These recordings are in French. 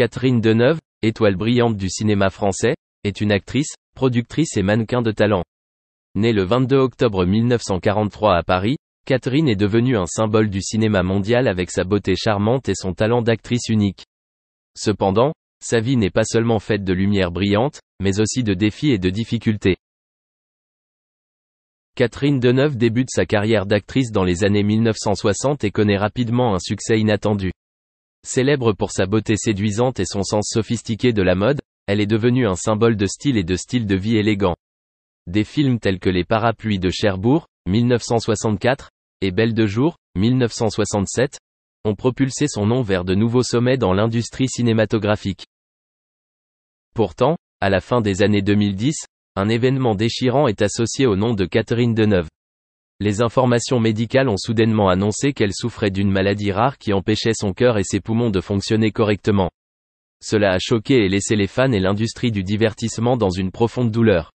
Catherine Deneuve, étoile brillante du cinéma français, est une actrice, productrice et mannequin de talent. Née le 22 octobre 1943 à Paris, Catherine est devenue un symbole du cinéma mondial avec sa beauté charmante et son talent d'actrice unique. Cependant, sa vie n'est pas seulement faite de lumière brillante, mais aussi de défis et de difficultés. Catherine Deneuve débute sa carrière d'actrice dans les années 1960 et connaît rapidement un succès inattendu. Célèbre pour sa beauté séduisante et son sens sophistiqué de la mode, elle est devenue un symbole de style et de style de vie élégant. Des films tels que Les Parapluies de Cherbourg, 1964, et Belle de jour, 1967, ont propulsé son nom vers de nouveaux sommets dans l'industrie cinématographique. Pourtant, à la fin des années 2010, un événement déchirant est associé au nom de Catherine Deneuve. Les informations médicales ont soudainement annoncé qu'elle souffrait d'une maladie rare qui empêchait son cœur et ses poumons de fonctionner correctement. Cela a choqué et laissé les fans et l'industrie du divertissement dans une profonde douleur.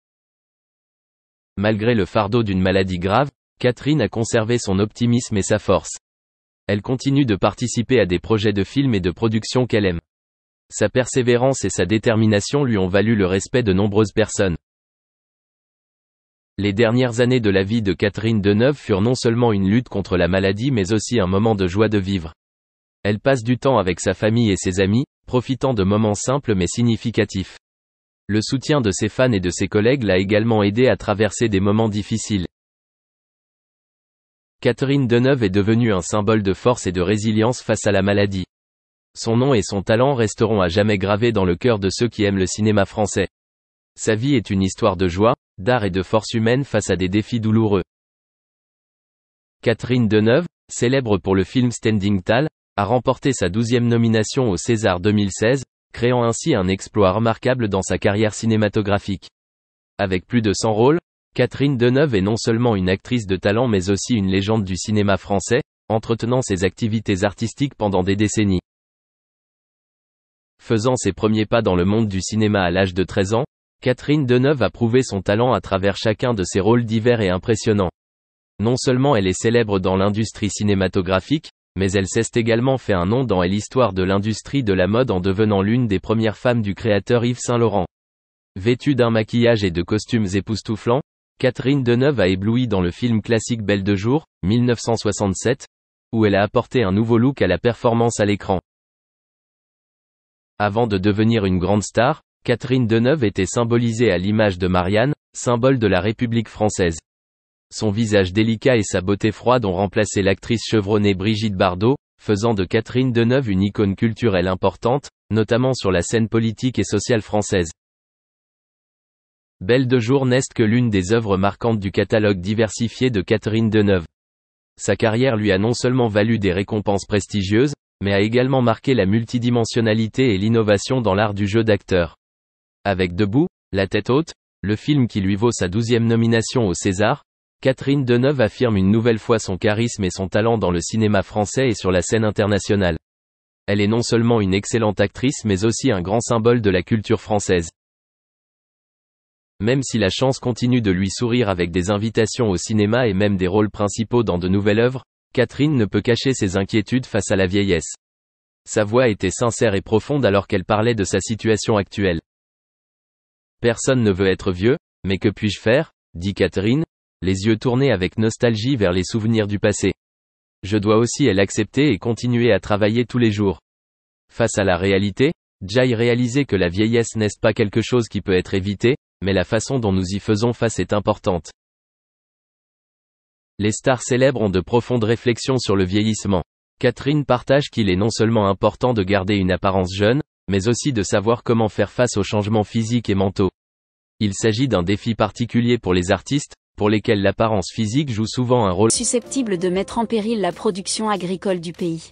Malgré le fardeau d'une maladie grave, Catherine a conservé son optimisme et sa force. Elle continue de participer à des projets de films et de production qu'elle aime. Sa persévérance et sa détermination lui ont valu le respect de nombreuses personnes. Les dernières années de la vie de Catherine Deneuve furent non seulement une lutte contre la maladie mais aussi un moment de joie de vivre. Elle passe du temps avec sa famille et ses amis, profitant de moments simples mais significatifs. Le soutien de ses fans et de ses collègues l'a également aidé à traverser des moments difficiles. Catherine Deneuve est devenue un symbole de force et de résilience face à la maladie. Son nom et son talent resteront à jamais gravés dans le cœur de ceux qui aiment le cinéma français. Sa vie est une histoire de joie, d'art et de force humaine face à des défis douloureux. Catherine Deneuve, célèbre pour le film Standing Tall, a remporté sa 12e nomination au César 2016, créant ainsi un exploit remarquable dans sa carrière cinématographique. Avec plus de 100 rôles, Catherine Deneuve est non seulement une actrice de talent mais aussi une légende du cinéma français, entretenant ses activités artistiques pendant des décennies. Faisant ses premiers pas dans le monde du cinéma à l'âge de 13 ans, Catherine Deneuve a prouvé son talent à travers chacun de ses rôles divers et impressionnants. Non seulement elle est célèbre dans l'industrie cinématographique, mais elle s'est également fait un nom dans l'histoire de l'industrie de la mode en devenant l'une des premières femmes du créateur Yves Saint Laurent. Vêtue d'un maquillage et de costumes époustouflants, Catherine Deneuve a ébloui dans le film classique Belle de jour, 1967, où elle a apporté un nouveau look à la performance à l'écran. Avant de devenir une grande star, Catherine Deneuve était symbolisée à l'image de Marianne, symbole de la République française. Son visage délicat et sa beauté froide ont remplacé l'actrice chevronnée Brigitte Bardot, faisant de Catherine Deneuve une icône culturelle importante, notamment sur la scène politique et sociale française. Belle de jour n'est que l'une des œuvres marquantes du catalogue diversifié de Catherine Deneuve. Sa carrière lui a non seulement valu des récompenses prestigieuses, mais a également marqué la multidimensionnalité et l'innovation dans l'art du jeu d'acteur. Avec Debout, la tête haute, le film qui lui vaut sa 12e nomination au César, Catherine Deneuve affirme une nouvelle fois son charisme et son talent dans le cinéma français et sur la scène internationale. Elle est non seulement une excellente actrice mais aussi un grand symbole de la culture française. Même si la chance continue de lui sourire avec des invitations au cinéma et même des rôles principaux dans de nouvelles œuvres, Catherine ne peut cacher ses inquiétudes face à la vieillesse. Sa voix était sincère et profonde alors qu'elle parlait de sa situation actuelle. Personne ne veut être vieux, mais que puis-je faire, dit Catherine, les yeux tournés avec nostalgie vers les souvenirs du passé. Je dois aussi l'accepter et continuer à travailler tous les jours. Face à la réalité, Jai réalisait que la vieillesse n'est pas quelque chose qui peut être évité, mais la façon dont nous y faisons face est importante. Les stars célèbres ont de profondes réflexions sur le vieillissement. Catherine partage qu'il est non seulement important de garder une apparence jeune, mais aussi de savoir comment faire face aux changements physiques et mentaux. Il s'agit d'un défi particulier pour les artistes, pour lesquels l'apparence physique joue souvent un rôle susceptible de mettre en péril la production agricole du pays.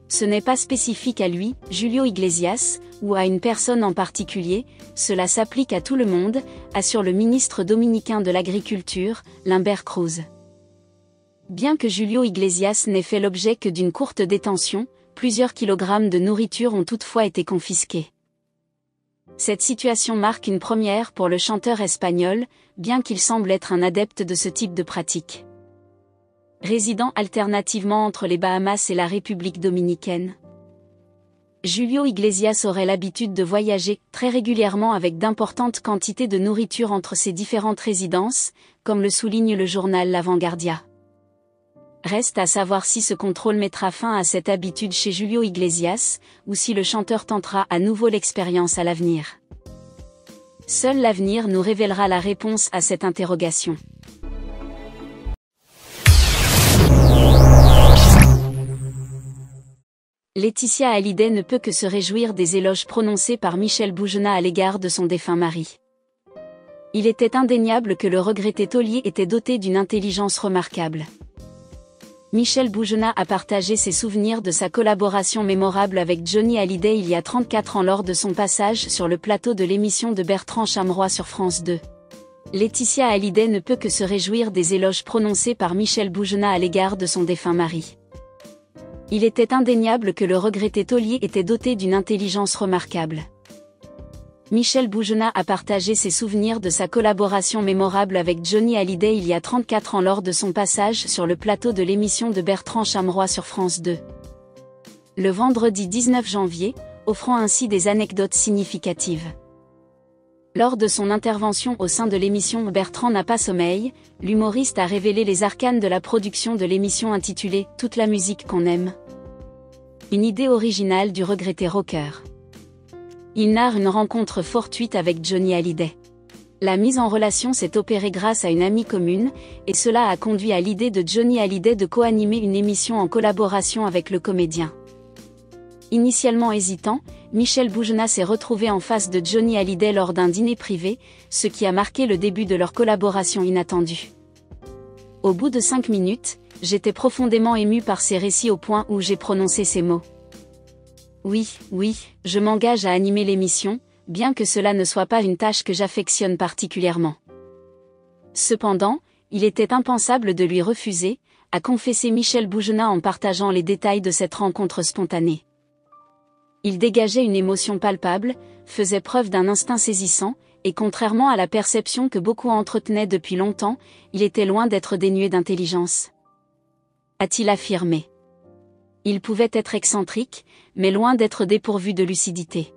Ce n'est pas spécifique à lui, Julio Iglesias, ou à une personne en particulier, cela s'applique à tout le monde, assure le ministre dominicain de l'Agriculture, Limber Cruz. Bien que Julio Iglesias n'ait fait l'objet que d'une courte détention, plusieurs kilogrammes de nourriture ont toutefois été confisqués. Cette situation marque une première pour le chanteur espagnol, bien qu'il semble être un adepte de ce type de pratique. Résidant alternativement entre les Bahamas et la République dominicaine. Julio Iglesias aurait l'habitude de voyager très régulièrement avec d'importantes quantités de nourriture entre ses différentes résidences, comme le souligne le journal La Vanguardia. Reste à savoir si ce contrôle mettra fin à cette habitude chez Julio Iglesias, ou si le chanteur tentera à nouveau l'expérience à l'avenir. Seul l'avenir nous révélera la réponse à cette interrogation. Laetitia Hallyday ne peut que se réjouir des éloges prononcés par Michel Boujna à l'égard de son défunt mari. Il était indéniable que le regretté taulier était doté d'une intelligence remarquable. Michel Boujna a partagé ses souvenirs de sa collaboration mémorable avec Johnny Hallyday il y a 34 ans lors de son passage sur le plateau de l'émission de Bertrand Chameroy sur France 2. Laetitia Hallyday ne peut que se réjouir des éloges prononcés par Michel Boujna à l'égard de son défunt mari. Il était indéniable que le regretté taulier était doté d'une intelligence remarquable. Michel Boujna a partagé ses souvenirs de sa collaboration mémorable avec Johnny Hallyday il y a 34 ans lors de son passage sur le plateau de l'émission de Bertrand Chameroy sur France 2. Le vendredi 19 janvier, offrant ainsi des anecdotes significatives. Lors de son intervention au sein de l'émission Bertrand n'a pas sommeil, l'humoriste a révélé les arcanes de la production de l'émission intitulée « Toute la musique qu'on aime ». Une idée originale du regretté rocker. Il narre une rencontre fortuite avec Johnny Hallyday. La mise en relation s'est opérée grâce à une amie commune, et cela a conduit à l'idée de Johnny Hallyday de co-animer une émission en collaboration avec le comédien. Initialement hésitant, Michel Boujna s'est retrouvé en face de Johnny Hallyday lors d'un dîner privé, ce qui a marqué le début de leur collaboration inattendue. Au bout de 5 minutes, j'étais profondément ému par ces récits au point où j'ai prononcé ces mots. Oui, je m'engage à animer l'émission, bien que cela ne soit pas une tâche que j'affectionne particulièrement. Cependant, il était impensable de lui refuser, a confessé Michel Boujna en partageant les détails de cette rencontre spontanée. Il dégageait une émotion palpable, faisait preuve d'un instinct saisissant, et contrairement à la perception que beaucoup entretenaient depuis longtemps, il était loin d'être dénué d'intelligence. A-t-il affirmé. Il pouvait être excentrique, mais loin d'être dépourvu de lucidité.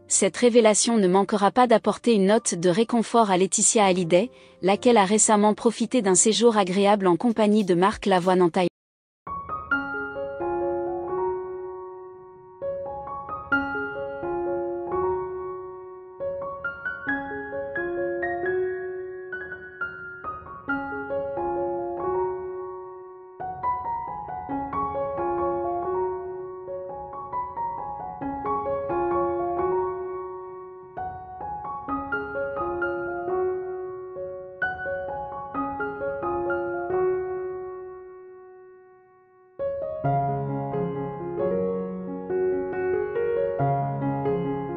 Cette révélation ne manquera pas d'apporter une note de réconfort à Laetitia Hallyday, laquelle a récemment profité d'un séjour agréable en compagnie de Marc Lavoine en Thaïlande.